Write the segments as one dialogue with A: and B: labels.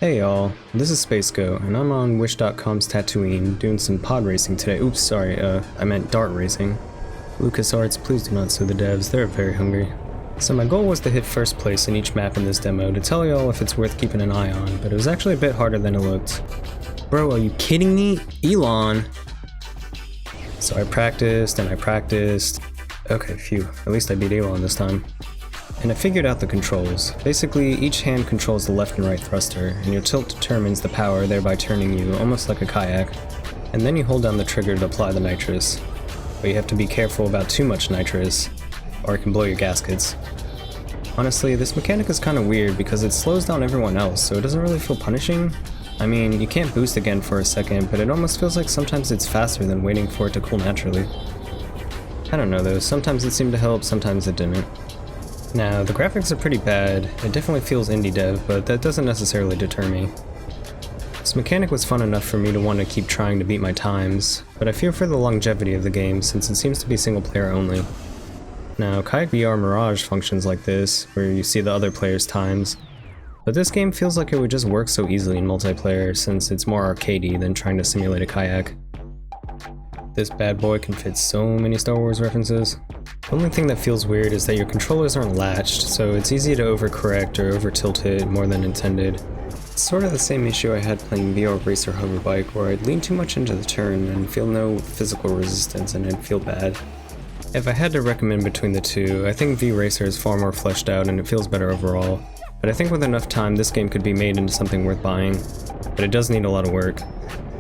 A: Hey y'all, this is SpaceGo, and I'm on Wish.com's Tatooine doing some pod racing today. Oops, sorry, I meant dart racing. LucasArts, please do not sue the devs, they're very hungry. So my goal was to hit first place in each map in this demo to tell y'all if it's worth keeping an eye on, but it was actually a bit harder than it looked. Bro, are you kidding me? Elon! So I practiced and I practiced. Okay, phew, at least I beat Elon this time. And I figured out the controls. Basically, each hand controls the left and right thruster, and your tilt determines the power, thereby turning you almost like a kayak. And then you hold down the trigger to apply the nitrous. But you have to be careful about too much nitrous, or it can blow your gaskets. Honestly, this mechanic is kinda weird because it slows down everyone else, so it doesn't really feel punishing. I mean, you can't boost again for a second, but it almost feels like sometimes it's faster than waiting for it to cool naturally. I don't know though, sometimes it seemed to help, sometimes it didn't. Now, the graphics are pretty bad. It definitely feels indie dev, but that doesn't necessarily deter me. This mechanic was fun enough for me to want to keep trying to beat my times, but I fear for the longevity of the game since it seems to be single player only. Now, Kayak VR Mirage functions like this, where you see the other players' times, but this game feels like it would just work so easily in multiplayer since it's more arcadey than trying to simulate a kayak. This bad boy can fit so many Star Wars references. The only thing that feels weird is that your controllers aren't latched, so it's easy to overcorrect or over-tilt it more than intended. It's sort of the same issue I had playing VR Racer Hoverbike, where I'd lean too much into the turn and feel no physical resistance and I'd feel bad. If I had to recommend between the two, I think V-Racer is far more fleshed out and it feels better overall, but I think with enough time this game could be made into something worth buying, but it does need a lot of work.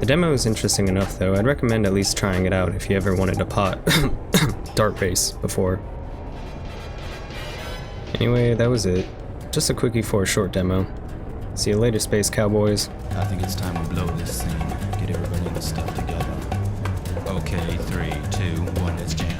A: The demo is interesting enough though, I'd recommend at least trying it out if you ever wanted a dart race before. Anyway, that was it. Just a quickie for a short demo. See you later, Space Cowboys.
B: I think it's time to blow this scene. Get everybody in the stuff together. Okay, 3, 2, 1, let's jam.